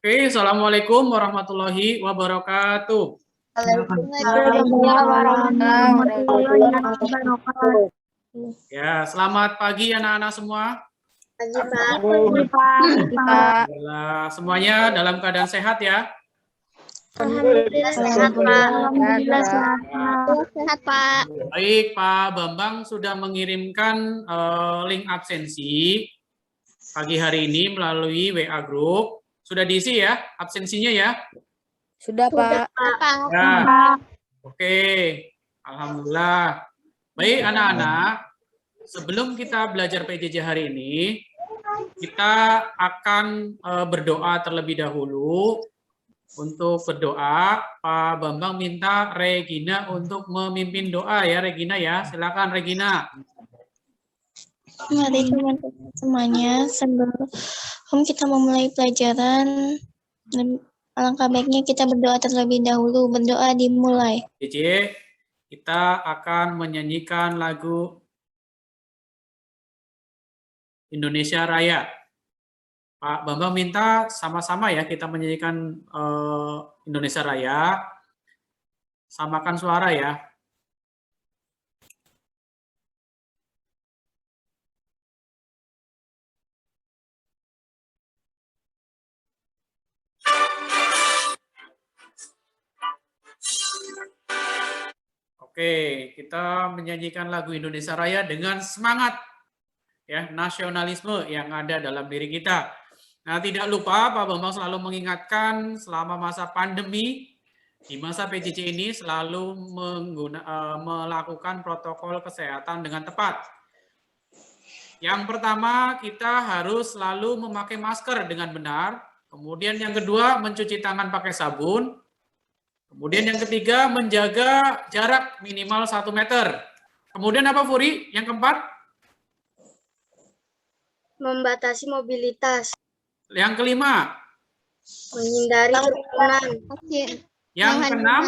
Oke, Assalamualaikum warahmatullahi wabarakatuh. Waalaikumsalam warahmatullahi wabarakatuh. Ya, selamat pagi anak-anak semua. Pagi, Pak. Alhamdulillah, semuanya dalam keadaan sehat ya. Alhamdulillah sehat, Pak. Alhamdulillah sehat, Pak. Baik, Pak Bambang sudah mengirimkan link absensi pagi hari ini melalui WA Group. Sudah diisi ya absensinya ya? Sudah, Pak. Ya. Oke, Alhamdulillah. Baik anak-anak, sebelum kita belajar PJJ hari ini, kita akan berdoa terlebih dahulu. Untuk berdoa, Pak Bambang minta Regina untuk memimpin doa ya, Regina ya. Silakan Regina. Mari teman-teman semuanya, sebelum kita memulai pelajaran, alangkah baiknya kita berdoa terlebih dahulu. Berdoa dimulai. PJJ, kita akan menyanyikan lagu Indonesia Raya. Pak Bambang minta sama-sama ya kita menyanyikan Indonesia Raya. Samakan suara ya. Oke, kita menyanyikan lagu Indonesia Raya dengan semangat ya, nasionalisme yang ada dalam diri kita. Nah, tidak lupa Pak Bambang selalu mengingatkan selama masa pandemi, di masa PJJ ini selalu melakukan protokol kesehatan dengan tepat. Yang pertama, kita harus selalu memakai masker dengan benar. Kemudian yang kedua, mencuci tangan pakai sabun. Kemudian yang ketiga, menjaga jarak minimal 1 meter. Kemudian apa, Furi? Yang keempat? Membatasi mobilitas. Yang kelima? Menghindari kerumunan. Yang keenam?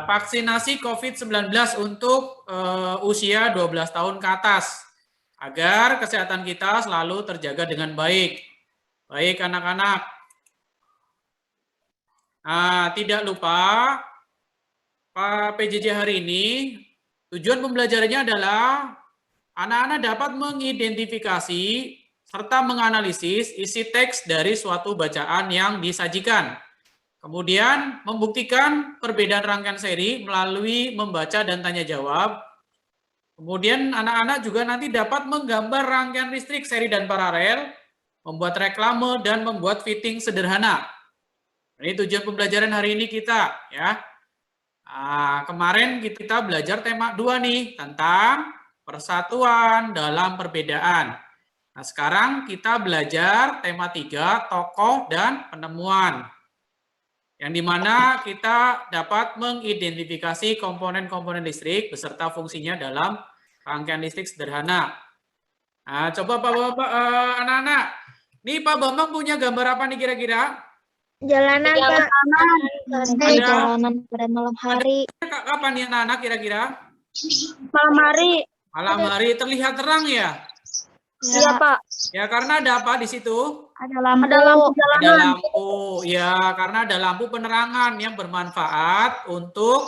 Vaksinasi COVID-19 untuk usia 12 tahun ke atas. Agar kesehatan kita selalu terjaga dengan baik. Baik anak-anak. Nah, tidak lupa Pak PJJ hari ini, tujuan pembelajarannya adalah anak-anak dapat mengidentifikasi serta menganalisis isi teks dari suatu bacaan yang disajikan. Kemudian membuktikan perbedaan rangkaian seri melalui membaca dan tanya jawab. Kemudian anak-anak juga nanti dapat menggambar rangkaian listrik seri dan paralel, membuat reklame dan membuat fitting sederhana. Ini tujuan pembelajaran hari ini kita ya. Nah, kemarin kita belajar tema 2 nih tentang persatuan dalam perbedaan. Nah, sekarang kita belajar tema 3, tokoh dan penemuan. Yang dimana kita dapat mengidentifikasi komponen-komponen listrik beserta fungsinya dalam rangkaian listrik sederhana. Nah, coba Pak anak-anak. Nih Pak Bambang punya gambar apa nih kira-kira? Jalanan, Pak. Jalanan pada malam hari. Kapan nih anak-anak kira-kira? Malam hari. Malam hari terlihat terang ya? Iya, Pak. Ya karena ada apa di situ? Ada lampu. Ada lampu jalanan. Ada lampu. Ya karena ada lampu penerangan yang bermanfaat untuk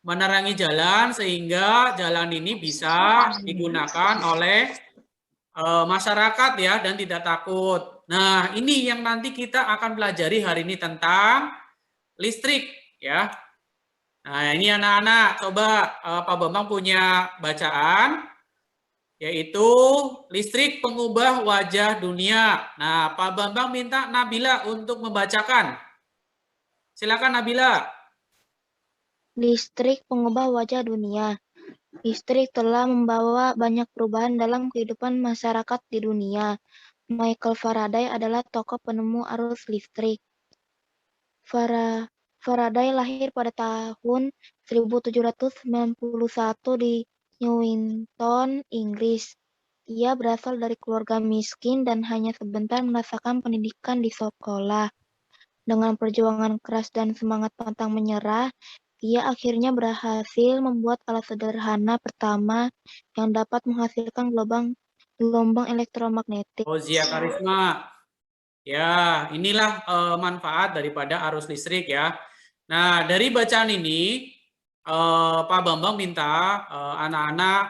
menerangi jalan sehingga jalan ini bisa digunakan oleh masyarakat ya dan tidak takut. Nah, ini yang nanti kita akan pelajari hari ini tentang listrik ya. Nah, ini anak-anak coba Pak Bambang punya bacaan yaitu listrik pengubah wajah dunia. Nah, Pak Bambang minta Nabila untuk membacakan. Silakan Nabila. Listrik pengubah wajah dunia. Listrik telah membawa banyak perubahan dalam kehidupan masyarakat di dunia. Michael Faraday adalah tokoh penemu arus listrik. Faraday lahir pada tahun 1791 di Newington, Inggris. Ia berasal dari keluarga miskin dan hanya sebentar merasakan pendidikan di sekolah. Dengan perjuangan keras dan semangat pantang menyerah, ia akhirnya berhasil membuat alat sederhana pertama yang dapat menghasilkan gelombang elektromagnetik. Ozia Karisma. Ya, inilah manfaat daripada arus listrik ya. Nah, dari bacaan ini Pak Bambang minta anak-anak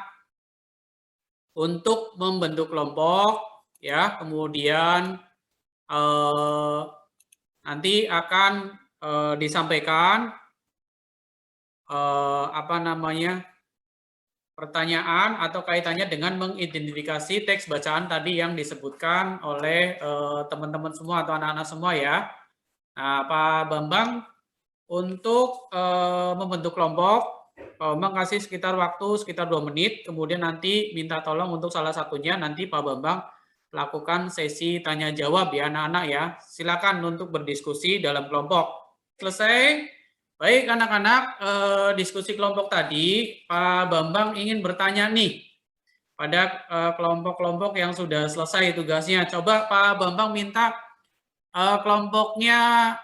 untuk membentuk kelompok ya, kemudian nanti akan disampaikan pertanyaan atau kaitannya dengan mengidentifikasi teks bacaan tadi yang disebutkan oleh teman-teman semua atau anak-anak semua ya. Nah, Pak Bambang untuk membentuk kelompok, Pak Bambang kasih sekitar waktu sekitar 2 menit, kemudian nanti minta tolong untuk salah satunya nanti Pak Bambang lakukan sesi tanya jawab ya anak-anak ya. Silakan untuk berdiskusi dalam kelompok. Selesai. Baik anak-anak, diskusi kelompok tadi, Pak Bambang ingin bertanya nih pada kelompok-kelompok yang sudah selesai tugasnya. Coba Pak Bambang minta kelompoknya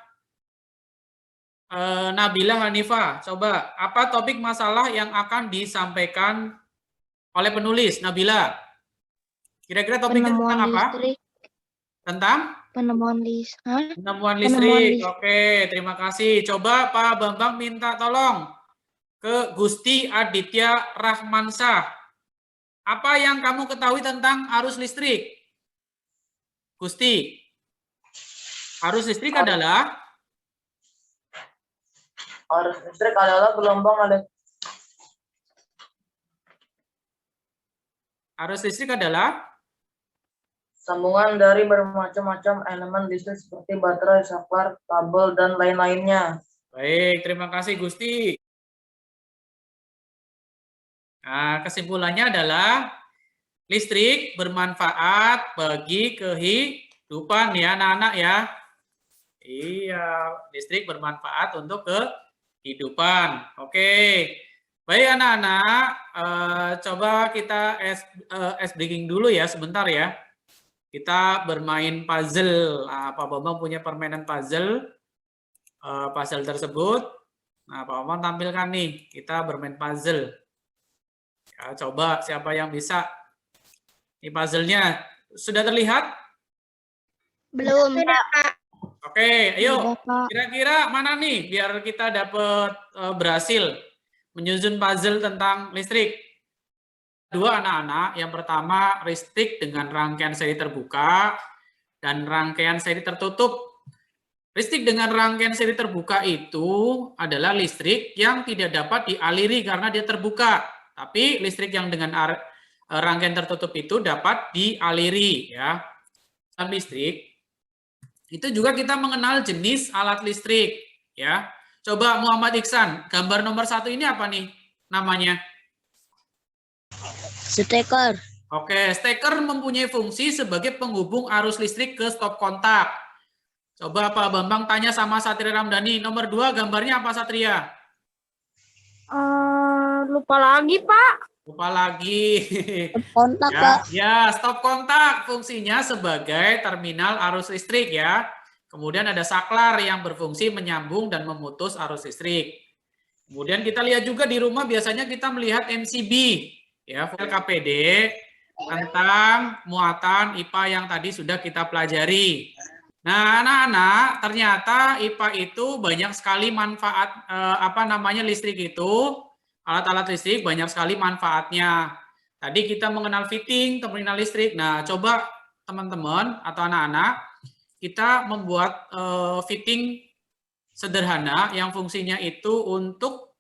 Nabila Hanifah. Coba apa topik masalah yang akan disampaikan oleh penulis Nabila? Kira-kira topiknya tentang apa? Listrik. Tentang? Penemuan listrik. Penemuan listrik. Oke, terima kasih. Coba Pak Bambang minta tolong ke Gusti Aditya Rahmansah. Apa yang kamu ketahui tentang arus listrik? Gusti. Arus listrik adalah? Arus listrik adalah gelombang Arus listrik adalah? sambungan dari bermacam-macam elemen listrik seperti baterai, saklar, kabel, dan lain-lainnya. Baik, terima kasih Gusti. Nah, kesimpulannya adalah listrik bermanfaat bagi kehidupan ya anak-anak ya. Iya, listrik bermanfaat untuk kehidupan. Oke, baik anak-anak, coba kita breaking dulu ya sebentar ya. Kita bermain puzzle. Nah, Pak Bambang punya permainan puzzle. Puzzle tersebut. Nah, Pak Bambang tampilkan nih. Kita bermain puzzle. Ya, coba siapa yang bisa. Ini puzzle-nya. Sudah terlihat? Belum, Pak. Oke, ayo. Kira-kira mana nih biar kita dapat berhasil menyusun puzzle tentang listrik. Dua anak-anak, yang pertama listrik dengan rangkaian seri terbuka dan rangkaian seri tertutup. Listrik dengan rangkaian seri terbuka itu adalah listrik yang tidak dapat dialiri karena dia terbuka. Tapi listrik yang dengan rangkaian tertutup itu dapat dialiri ya. Dalam listrik itu juga kita mengenal jenis alat listrik ya. Coba Muhammad Iksan, gambar nomor 1 ini apa nih namanya? Steker. Oke, steker mempunyai fungsi sebagai penghubung arus listrik ke stop kontak. Coba Pak Bambang tanya sama Satria Ramdhani. Nomor 2 gambarnya apa Satria? Lupa lagi, Pak. Lupa lagi. Kontak, ya, Pak. Ya, stop kontak fungsinya sebagai terminal arus listrik ya. Kemudian ada saklar yang berfungsi menyambung dan memutus arus listrik. Kemudian kita lihat juga di rumah biasanya kita melihat MCB. Ya, KPD tentang muatan IPA yang tadi sudah kita pelajari. Nah, anak-anak, ternyata IPA itu banyak sekali manfaat listrik itu, alat-alat listrik banyak sekali manfaatnya. Tadi kita mengenal fitting terminal listrik. Nah, coba teman-teman atau anak-anak kita membuat fitting sederhana yang fungsinya itu untuk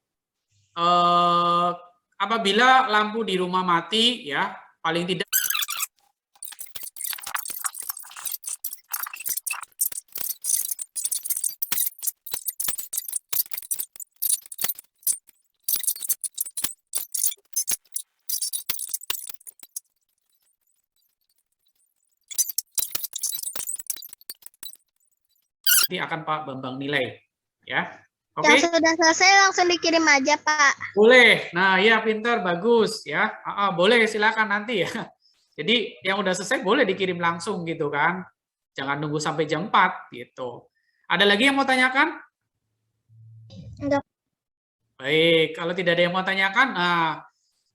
apabila lampu di rumah mati ya, paling tidak nanti akan Pak Bambang nilai ya. Oke. Yang sudah selesai langsung dikirim aja, Pak. Boleh. Nah, ya pintar, bagus ya. Boleh, silakan nanti ya. Jadi yang udah selesai boleh dikirim langsung gitu kan. Jangan nunggu sampai jam 4 gitu. Ada lagi yang mau tanyakan? Enggak. Baik, kalau tidak ada yang mau tanyakan, nah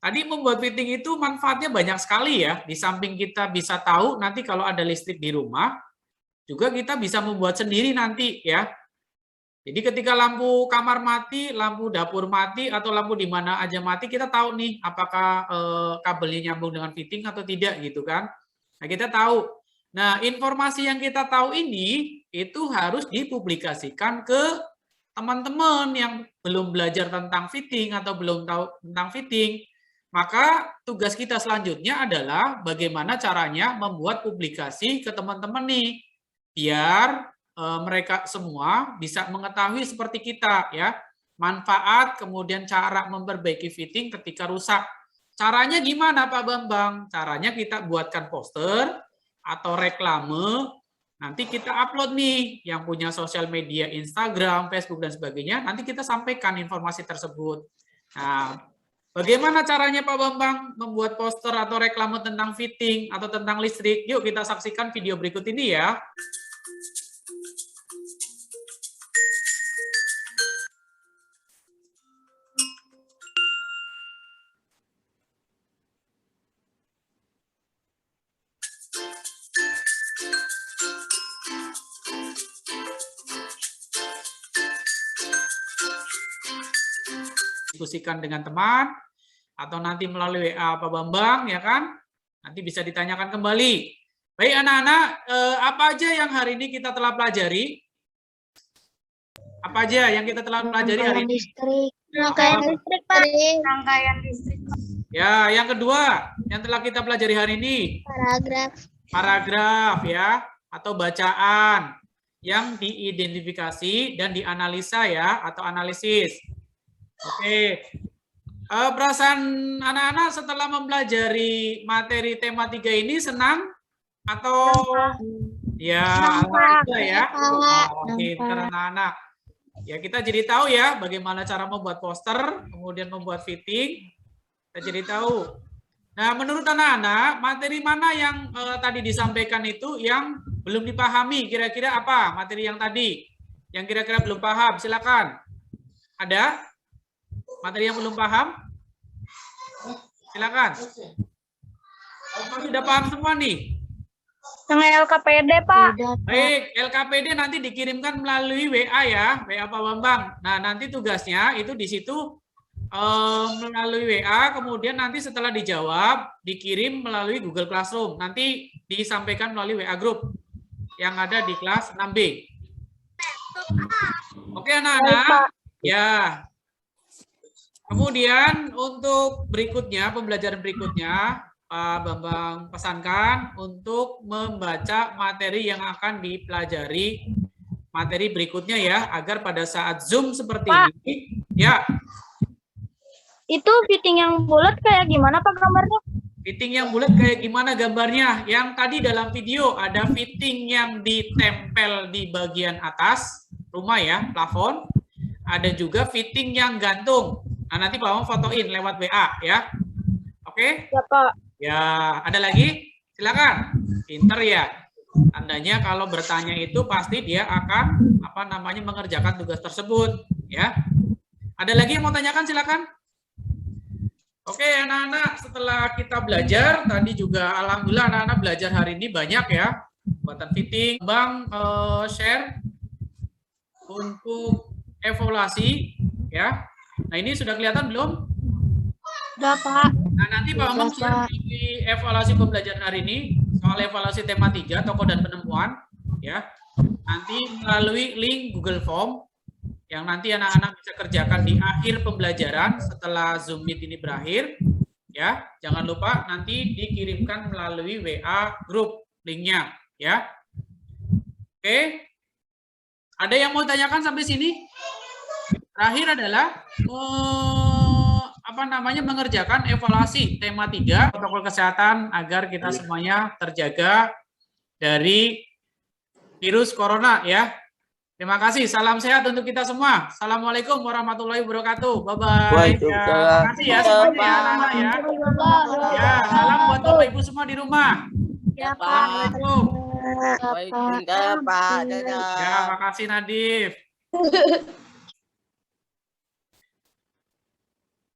tadi membuat fitting itu manfaatnya banyak sekali ya. Di samping kita bisa tahu nanti kalau ada listrik di rumah, juga kita bisa membuat sendiri nanti ya. Jadi ketika lampu kamar mati, lampu dapur mati, atau lampu di mana aja mati, kita tahu nih apakah kabelnya nyambung dengan fitting atau tidak gitu kan. Nah, kita tahu. Nah, informasi yang kita tahu ini itu harus dipublikasikan ke teman-teman yang belum belajar tentang fitting atau belum tahu tentang fitting. Maka tugas kita selanjutnya adalah bagaimana caranya membuat publikasi ke teman-teman nih, biar mereka semua bisa mengetahui seperti kita ya, manfaat kemudian cara memperbaiki fitting ketika rusak. Caranya gimana Pak Bambang? Caranya kita buatkan poster atau reklame, nanti kita upload nih yang punya sosial media Instagram, Facebook dan sebagainya, nanti kita sampaikan informasi tersebut. Nah, bagaimana caranya Pak Bambang membuat poster atau reklame tentang fitting atau tentang listrik? Yuk kita saksikan video berikut ini ya. Diskusikan dengan teman atau nanti melalui WA Pak Bambang ya kan, nanti bisa ditanyakan kembali. Baik anak-anak, apa aja yang hari ini kita telah pelajari? Apa aja yang kita telah pelajari hari ini? Listrik. Rangkaian listrik, Pak. Rangkaian listrik. Ya, yang kedua yang telah kita pelajari hari ini, Paragraf. paragraf ya, atau bacaan yang diidentifikasi dan dianalisa ya, atau analisis. Oke, perasaan anak-anak setelah mempelajari materi tema 3 ini senang atau ya alhamdulillah ya? Oke, pintar anak-anak. Ya kita jadi tahu ya bagaimana cara membuat poster, kemudian membuat fitting, kita jadi tahu. Nah, menurut anak-anak materi mana yang tadi disampaikan itu yang belum dipahami? Kira-kira apa materi yang tadi? Yang kira-kira belum paham? Silakan. Ada? Materi yang belum paham? Silakan. Sudah paham semua nih? Yang LKPD, Pak. Baik, LKPD nanti dikirimkan melalui WA ya, WA Pak Bambang. Nah, nanti tugasnya itu di situ melalui WA, kemudian nanti setelah dijawab, dikirim melalui Google Classroom. Nanti disampaikan melalui WA Group yang ada di kelas 6B. Oke, anak-anak. Ya. Kemudian untuk berikutnya, pembelajaran berikutnya, Pak Bambang pesankan untuk membaca materi yang akan dipelajari materi berikutnya ya, agar pada saat Zoom seperti Pak. ini, ya. Itu fitting yang bulat kayak gimana, Pak, gambarnya? Fitting yang bulat kayak gimana gambarnya? Yang tadi dalam video ada fitting yang ditempel di bagian atas rumah ya, plafon. Ada juga fitting yang gantung. Nah, nanti Pak Bambang fotoin lewat WA ya. Oke? Ya, Pak. Ya, ada lagi? Silakan. Pinter ya. Tandanya kalau bertanya itu pasti dia akan mengerjakan tugas tersebut ya. Ada lagi yang mau tanyakan? Silakan. Oke, anak-anak, setelah kita belajar tadi juga alhamdulillah anak-anak belajar hari ini banyak ya. Buatan fitting, Bang share untuk evaluasi ya. Nah, ini sudah kelihatan belum? Udah, Pak. Nah, nanti Pak Bambang share di evaluasi pembelajaran hari ini soal evaluasi tema 3 tokoh dan penemuan ya. Nanti melalui link Google Form yang nanti anak-anak bisa kerjakan di akhir pembelajaran setelah Zoom Meet ini berakhir ya. Jangan lupa nanti dikirimkan melalui WA Group linknya ya. Oke. Ada yang mau tanyakan sampai sini? Terakhir adalah mengerjakan evaluasi tema 3 protokol kesehatan agar kita semuanya terjaga dari virus corona ya. Terima kasih. Salam sehat untuk kita semua. Assalamualaikum warahmatullahi wabarakatuh. Bye-bye. Ya, terima kasih ya semuanya ya, anak-anak ya. Ya, salam buat Bapak Ibu semua di rumah. Ya, Pak. Assalamualaikum. Baik, Pak. Dadah. Ya, makasih Nadif.